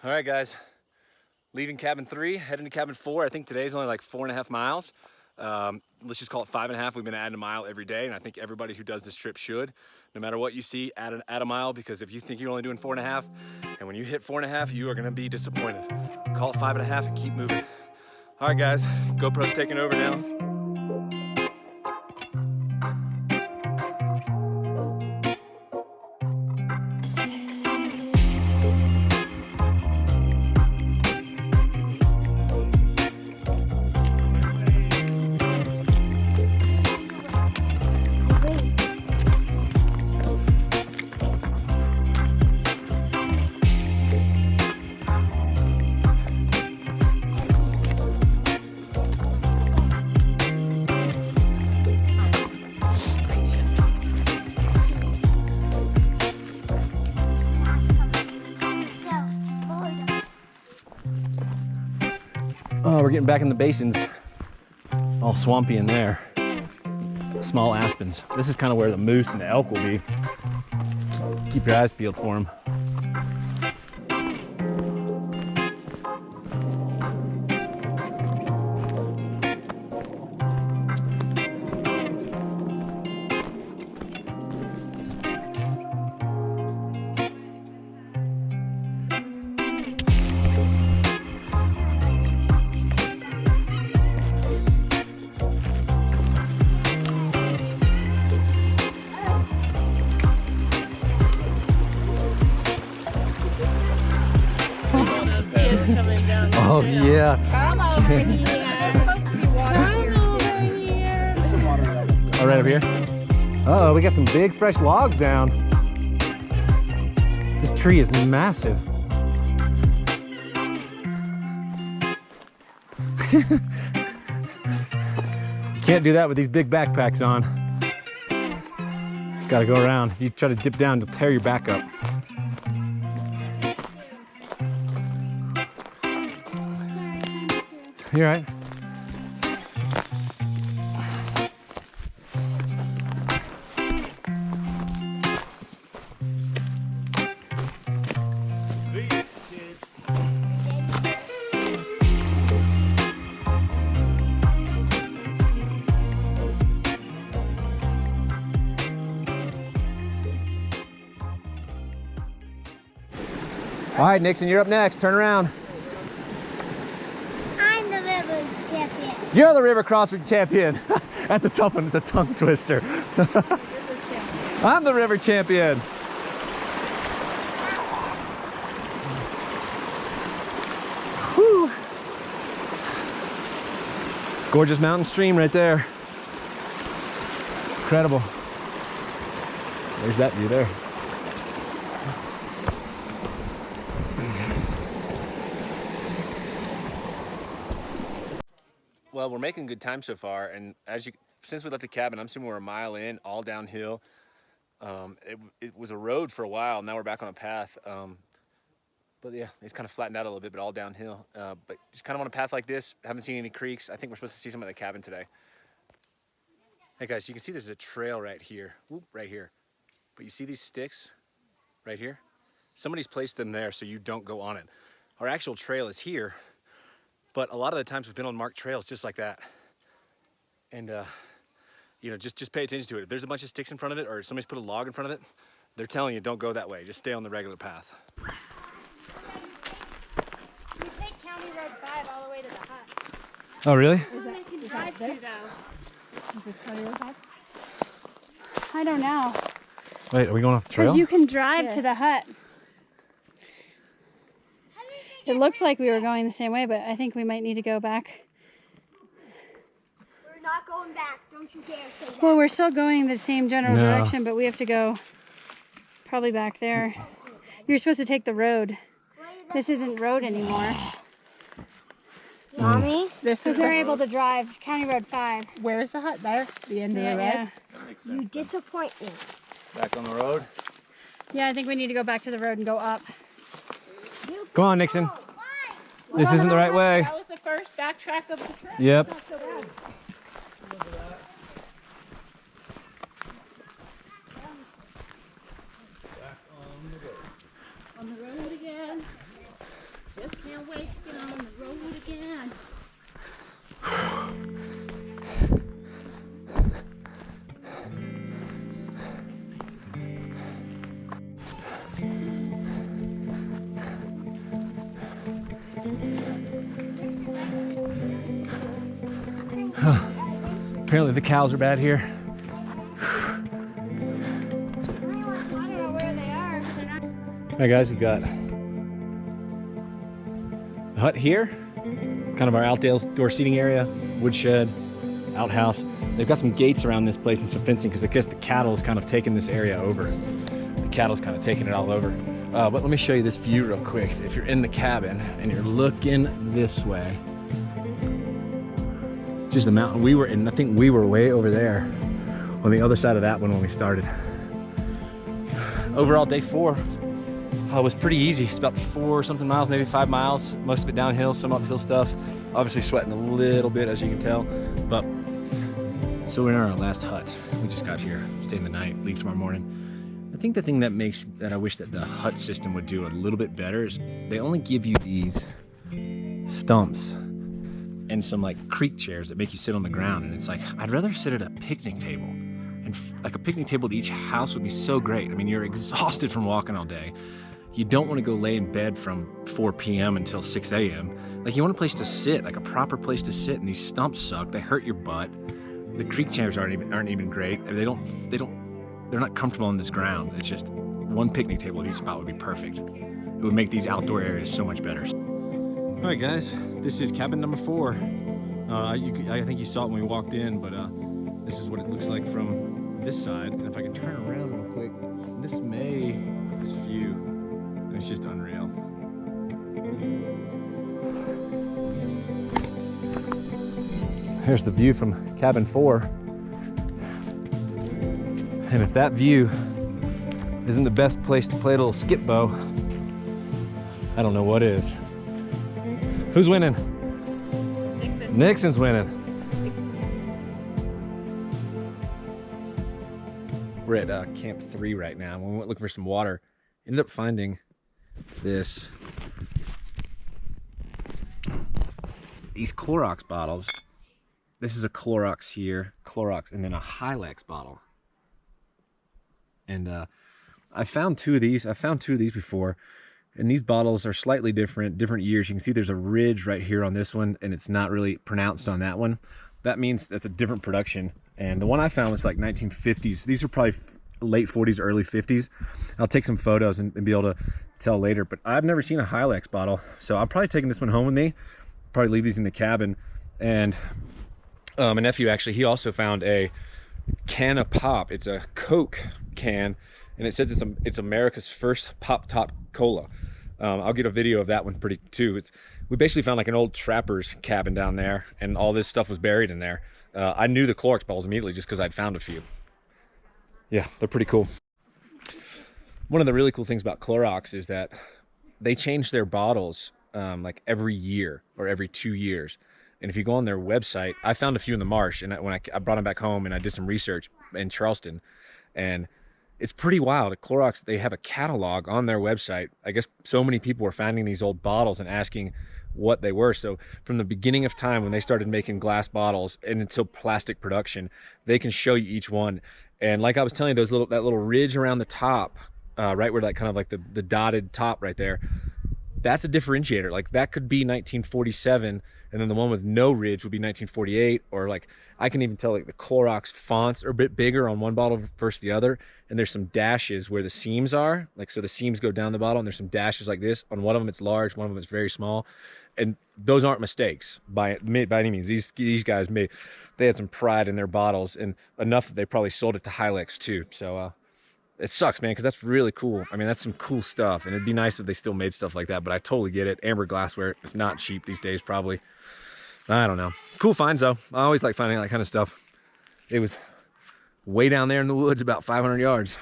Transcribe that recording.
All right, guys, leaving cabin 3, heading to cabin 4. I think today's only like 4.5 miles. Let's just call it 5.5. We've been adding a mile every day, and I think everybody who does this trip should. No matter what you see, add a mile, because if you think you're only doing 4.5, and when you hit 4.5, you are gonna be disappointed. Call it 5.5 and keep moving. All right, guys, GoPro's taking over now. Oh, we're getting back in the basins. All swampy in there. Small aspens. This is kind of where the moose and the elk will be. Keep your eyes peeled for them. Oh yeah. Come over here. There's supposed to be water here too. Oh, right up here? Uh-oh, we got some big fresh logs down. This tree is massive. Can't do that with these big backpacks on. Gotta go around. If you try to dip down, you'll tear your back up. You're right. All right, Nixon, you're up next. Turn around. You're the river crossing champion. That's a tough one. It's a tongue twister. I'm the river champion. Whew. Gorgeous mountain stream right there. Incredible. There's that view there. Well, we're making good time so far, and since we left the cabin, I'm assuming we're a mile in, all downhill. It was a road for a while. Now we're back on a path. But yeah, it's kind of flattened out a little bit, but all downhill. But just kind of on a path like this. Haven't seen any creeks. I think we're supposed to see some at the cabin today. Hey guys, you can see there's a trail right here. Whoop, right here. But you see these sticks right here? Somebody's placed them there so you don't go on it. Our actual trail is here. But a lot of the times we've been on marked trails just like that. And, you know, just pay attention to it. If there's a bunch of sticks in front of it or somebody's put a log in front of it, they're telling you don't go that way. Just stay on the regular path. We take County Road 5 all the way to the hut. Oh, really? They can drive to, though. Is this County Road 5? I don't know. Wait, are we going off the trail? Because you can drive to the hut. It looked like we were going the same way, but I think we might need to go back. We're not going back. Don't you dare say that. Well, we're still going the same general direction, but we have to go probably back there. You're supposed to take the road. This isn't road anymore. Mommy? This is they're able to drive County Road 5. Where's the hut? There? The end of the road? Yeah. You disappoint me. Back on the road? Yeah, I think we need to go back to the road and go up. Come on, Nixon. This isn't the right way. That was the first backtrack of the trip. Yep. On the road again. Can't wait to get on the road again. Apparently the cows are bad here. I don't know where they are. They're not. All right, guys, we've got a hut here, kind of our outdoor seating area, woodshed, outhouse. They've got some gates around this place and some fencing because I guess the cattle is kind of taking this area over. The cattle's kind of taking it all over. But let me show you this view real quick. If you're in the cabin and you're looking this way, just the mountain we were in, I think we were way over there on the other side of that one when we started. Overall, day 4 was pretty easy. It's about 4 something miles, maybe 5 miles. Most of it downhill, some uphill stuff. Obviously sweating a little bit, as you can tell. But so we're in our last hut. We just got here, staying the night, leave tomorrow morning. I think the thing that I wish that the hut system would do a little bit better is they only give you these stumps and some like creek chairs that make you sit on the ground, and it's like I'd rather sit at a picnic table, and like a picnic table at each house would be so great. I mean, you're exhausted from walking all day. You don't want to go lay in bed from 4 p.m. until 6 a.m. Like, you want a place to sit, like a proper place to sit, and these stumps suck. They hurt your butt. The creek chairs aren't even great. They're not comfortable on this ground. It's just one picnic table at each spot would be perfect. It would make these outdoor areas so much better. All right, guys, this is cabin number 4. I think you saw it when we walked in, but this is what it looks like from this side. And if I can turn around real quick, this view, it's just unreal. Here's the view from cabin 4. And if that view isn't the best place to play a little skip bow, I don't know what is. Who's winning? Nixon. Nixon's winning. We're at Camp 3 right now. When we went looking for some water, ended up finding these Clorox bottles. This is a Clorox here, and then a Hylax bottle. And I found 2 of these. I found 2 of these before. And these bottles are slightly different years. You can see there's a ridge right here on this one, and it's not really pronounced on that one. That means that's a different production. And the one I found was like 1950s. These are probably late 40s, early 50s. I'll take some photos and be able to tell later. But I've never seen a Hylax bottle, so I'm probably taking this one home with me. Probably leave these in the cabin. And my nephew, actually, he also found a can of pop. It's a Coke can, and it says it's America's first pop top cola. I'll get a video of that one too. We basically found like an old trapper's cabin down there, and all this stuff was buried in there. I knew the Clorox bottles immediately just because I'd found a few. Yeah, they're pretty cool. One of the really cool things about Clorox is that they change their bottles like every year or every 2 years. And if you go on their website, I found a few in the marsh, and when I brought them back home and I did some research in Charleston, and it's pretty wild. At Clorox, they have a catalog on their website. I guess so many people were finding these old bottles and asking what they were. So from the beginning of time, when they started making glass bottles and until plastic production, they can show you each one. And like I was telling you, that little ridge around the top, right where that kind of like the dotted top right there, that's a differentiator. Like that could be 1947, and then the one with no ridge would be 1948, or like I can even tell like the Clorox fonts are a bit bigger on one bottle versus the other, and there's some dashes where the seams are, like so the seams go down the bottle, and there's some dashes like this. On one of them it's large, one of them it's very small, and those aren't mistakes by any means. These guys they had some pride in their bottles, and enough that they probably sold it to Hylax too. So it sucks, man, because that's really cool. I mean, that's some cool stuff, and it'd be nice if they still made stuff like that, but I totally get it. Amber glassware is not cheap these days, probably. I don't know. Cool finds, though. I always like finding that kind of stuff. It was way down there in the woods, about 500 yards.